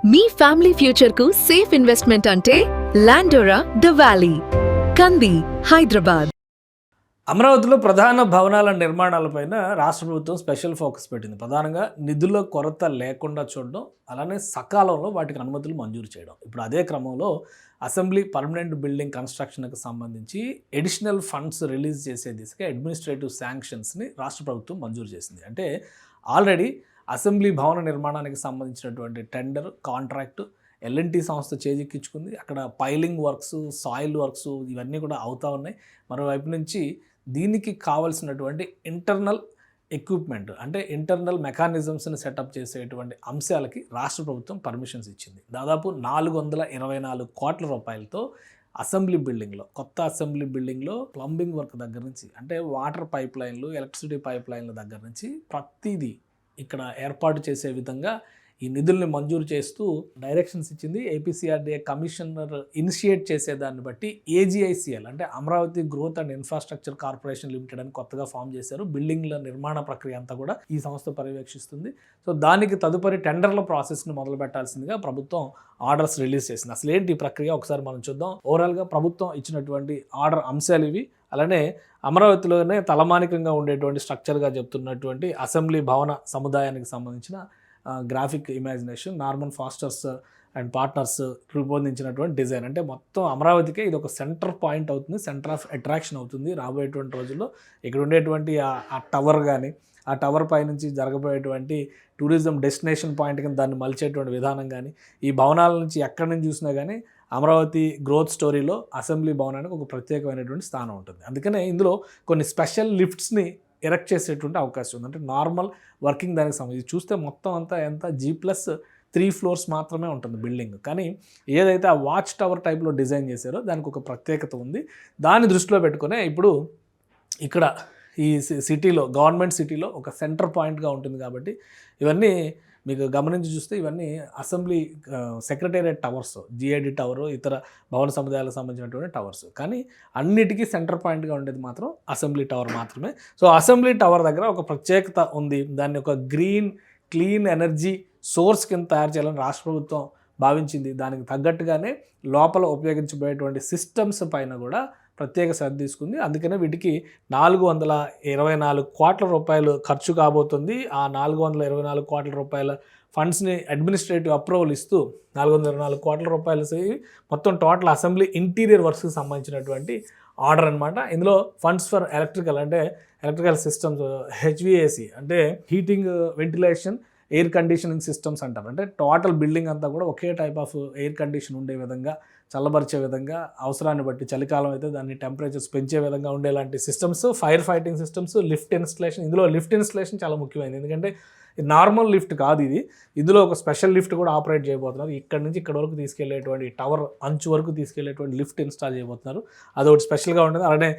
మీ family future కు safe investment అంటే లాండోరా the valley, కంది, హైదరాబాద్. అమరావతిలో ప్రధాన భవనాల నిర్మాణాలపైన రాష్ట్ర ప్రభుత్వం స్పెషల్ ఫోకస్ పెట్టింది. ప్రధానంగా నిధుల కొరత లేకుండా చూడడం, అలానే సకాలంలో వాటికి అనుమతులు మంజూరు చేయడం. ఇప్పుడు అదే క్రమంలో అసెంబ్లీ పర్మనెంట్ బిల్డింగ్ కన్స్ట్రక్షన్కి సంబంధించి ఎడిషనల్ ఫండ్స్ రిలీజ్ చేసే దిశగా అడ్మినిస్ట్రేటివ్ శాంక్షన్స్ని రాష్ట్ర ప్రభుత్వం మంజూరు చేసింది. అంటే ఆల్రెడీ అసెంబ్లీ భవన నిర్మాణానికి సంబంధించినటువంటి టెండర్, కాంట్రాక్టు ఎల్ఎన్టీ సంస్థ చేజిక్కించుకుంది. అక్కడ పైలింగ్ వర్క్స్, సాయిల్ వర్క్స్ ఇవన్నీ కూడా అవుతూ ఉన్నాయి. మరోవైపు నుంచి దీనికి కావాల్సినటువంటి ఇంటర్నల్ ఎక్విప్మెంట్ అంటే ఇంటర్నల్ మెకానిజమ్స్ని సెటప్ చేసేటువంటి అంశాలకి రాష్ట్ర ప్రభుత్వం పర్మిషన్స్ ఇచ్చింది. దాదాపు 424 కోట్ల రూపాయలతో అసెంబ్లీ బిల్డింగ్లో, కొత్త అసెంబ్లీ బిల్డింగ్లో ప్లంబింగ్ వర్క్ దగ్గర నుంచి, అంటే వాటర్ పైప్ లైన్లు, ఎలక్ట్రిసిటీ పైప్ లైన్ల దగ్గర నుంచి ప్రతిదీ ఇక్కడ ఏర్పాటు చేసే విధంగా ఈ నిధుల్ని మంజూరు చేస్తూ డైరెక్షన్స్ ఇచ్చింది. ఏపీసీఆర్డీఏ కమిషనర్ ఇనిషియేట్ చేసేదాన్ని బట్టి ఏజీఐసీఎల్ అంటే Amaravati growth and infrastructure corporation limited అని కొత్తగా ఫామ్ చేశారు. బిల్డింగ్ల నిర్మాణ ప్రక్రియ అంతా కూడా ఈ సంస్థ పర్యవేక్షిస్తుంది. సో దానికి తదుపరి టెండర్ల ప్రాసెస్ని మొదలు పెట్టాల్సిందిగా ప్రభుత్వం ఆర్డర్స్ రిలీజ్ చేసింది. అసలు ఏంటి ఈ ప్రక్రియ ఒకసారి మనం చూద్దాం. ఓవరాల్గా ప్రభుత్వం ఇచ్చినటువంటి ఆర్డర్ అంశాలు ఇవి. అలానే అమరావతిలోనే తలమానికంగా ఉండేటువంటి స్ట్రక్చర్గా చెప్తున్నటువంటి అసెంబ్లీ భవన సముదాయానికి సంబంధించిన graphic imagination Norman Fosters and partners రూపొందించినటువంటి డిజైన్. అంటే మొత్తం అమరావతికే ఇది ఒక సెంటర్ పాయింట్ అవుతుంది, సెంటర్ ఆఫ్ అట్రాక్షన్ అవుతుంది రాబోయేటువంటి రోజుల్లో. ఇక్కడ ఉండేటువంటి ఆ టవర్ కానీ, ఆ టవర్ పై నుంచి జరగబోయేటువంటి టూరిజం డెస్టినేషన్ పాయింట్ కింద దాన్ని మలిచేటువంటి విధానం కానీ, ఈ భవనాల నుంచి ఎక్కడి నుంచి చూసినా కానీ అమరావతి గ్రోత్ స్టోరీలో అసెంబ్లీ భవనానికి ఒక ప్రత్యేకమైనటువంటి స్థానం ఉంటుంది. అందుకనే ఇందులో కొన్ని స్పెషల్ లిఫ్ట్స్ని ఎరెక్ట్ చేసేటువంటి అవకాశం ఉంది. అంటే నార్మల్ వర్కింగ్ దానికి సంబంధించి చూస్తే మొత్తం అంతా ఎంత G+3 ఫ్లోర్స్ మాత్రమే ఉంటుంది బిల్డింగ్. కానీ ఏదైతే ఆ వాచ్ టవర్ టైప్లో డిజైన్ చేశారో దానికి ఒక ప్రత్యేకత ఉంది. దాన్ని దృష్టిలో పెట్టుకునే ఇప్పుడు ఇక్కడ ఈ సిటీలో, గవర్నమెంట్ సిటీలో ఒక సెంటర్ పాయింట్గా ఉంటుంది. కాబట్టి ఇవన్నీ మీకు గమనించి చూస్తే ఇవన్నీ assembly secretariat towers, GID tower, ఇతర భవన సముదాయాలకు సంబంధించినటువంటి టవర్స్. కానీ అన్నిటికీ సెంటర్ పాయింట్గా ఉండేది మాత్రం అసెంబ్లీ టవర్ మాత్రమే. సో అసెంబ్లీ టవర్ దగ్గర ఒక ప్రత్యేకత ఉంది. దాన్ని ఒక గ్రీన్ క్లీన్ ఎనర్జీ సోర్స్ కింద తయారు చేయాలని రాష్ట్ర ప్రభుత్వం భావించింది. దానికి తగ్గట్టుగానే లోపల ఉపయోగించబోయేటువంటి సిస్టమ్స్ పైన కూడా ప్రత్యేక శ్రద్ధ తీసుకుంది. అందుకనే వీటికి 424 కోట్ల రూపాయలు ఖర్చు కాబోతుంది. ఆ 424 కోట్ల రూపాయల ఫండ్స్ని అడ్మినిస్ట్రేటివ్ అప్రూవల్ ఇస్తూ 424 కోట్ల రూపాయలు మొత్తం టోటల్ అసెంబ్లీ ఇంటీరియర్ వర్క్స్కి సంబంధించినటువంటి ఆర్డర్ అనమాట. ఇందులో funds for electrical systems, HVAC అంటే heating, ventilation, air conditioning systems అంటారు. అంటే టోటల్ బిల్డింగ్ అంతా కూడా ఒకే టైప్ ఆఫ్ ఎయిర్ కండిషన్ ఉండే విధంగా, చల్లబరిచే విధంగా, అవసరాన్ని బట్టి చలికాలం అయితే దాన్ని టెంపరేచర్స్ పెంచే విధంగా ఉండేలాంటి systems, fire fighting systems, lift installation. ఇందులో లిఫ్ట్ ఇన్స్టలేషన్ చాలా ముఖ్యమైనది. ఎందుకంటే నార్మల్ లిఫ్ట్ కాదు ఇది. ఇందులో ఒక స్పెషల్ లిఫ్ట్ కూడా ఆపరేట్ చేయబోతున్నారు. ఇక్కడి నుంచి ఇక్కడ వరకు తీసుకెళ్లేటువంటి టవర్ అంచు వరకు తీసుకెళ్లేటువంటి లిఫ్ట్ ఇన్స్టాల్ చేయబోతున్నారు. అదొకటి స్పెషల్గా ఉంటుంది. అలానే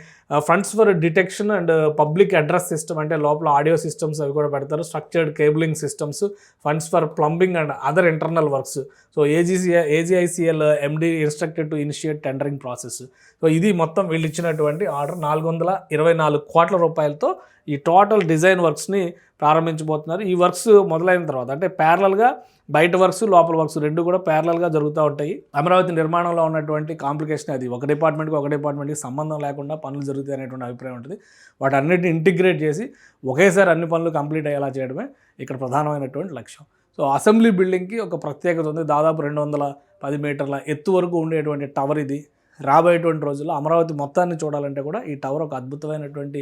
funds for detection and public address system, అంటే లోపల ఆడియో సిస్టమ్స్ అవి కూడా పెడతారు. Structured cabling systems, funds for plumbing and other internal works. So AGICL MD instructed to initiate tendering process. So ఇది మొత్తం వీళ్ళు ఇచ్చినటువంటి ఆర్డర్. 424 కోట్ల రూపాయలతో ఈ టోటల్ డిజైన్ వర్క్స్ని ప్రారంభించబోతున్నారు. ఈ వర్క్స్ మొదలైన తర్వాత, అంటే ప్యారలల్గా బయట వర్క్స్, లోపల వర్క్స్ రెండు కూడా ప్యారలల్గా జరుగుతూ ఉంటాయి. అమరావతి నిర్మాణంలో ఉన్నటువంటి కాంప్లికేషన్ అది. ఒక డిపార్ట్మెంట్కి సంబంధం లేకుండా పనులు జరుగుతాయి అనేటువంటి అభిప్రాయం ఉంటుంది. వాటన్నిటిని ఇంటిగ్రేట్ చేసి ఒకేసారి అన్ని పనులు కంప్లీట్ అయ్యేలా చేయడమే ఇక్కడ ప్రధానమైనటువంటి లక్ష్యం. సో అసెంబ్లీ బిల్డింగ్కి ఒక ప్రత్యేకత ఉంది. దాదాపు 210 మీటర్ల ఎత్తు వరకు ఉండేటువంటి టవర్ ఇది. రాబోయేటువంటి రోజుల్లో అమరావతి మొత్తాన్ని చూడాలంటే కూడా ఈ టవర్ ఒక అద్భుతమైనటువంటి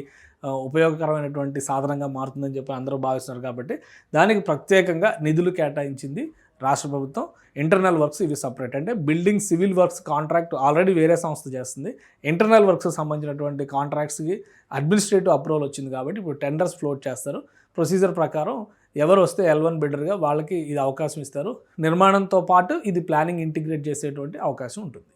ఉపయోగకరమైనటువంటి సాధనంగా మారుతుందని చెప్పి అందరూ భావిస్తున్నారు. కాబట్టి దానికి ప్రత్యేకంగా నిధులు కేటాయించింది రాష్ట్ర ప్రభుత్వం. ఇంటర్నల్ వర్క్స్ ఇవి సపరేట్. అంటే building civil works contract already వేరే సంస్థ చేస్తుంది. ఇంటర్నల్ వర్క్స్ సంబంధించినటువంటి కాంట్రాక్ట్స్కి అడ్మినిస్ట్రేటివ్ అప్రూవల్ వచ్చింది. కాబట్టి ఇప్పుడు టెండర్స్ ఫ్లోట్ చేస్తారు. ప్రొసీజర్ ప్రకారం ఎవరు వస్తే L1 బిల్డర్గా వాళ్ళకి ఇది అవకాశం ఇస్తారు. నిర్మాణంతో పాటు ఇది ప్లానింగ్ ఇంటిగ్రేట్ చేసేటువంటి అవకాశం ఉంటుంది.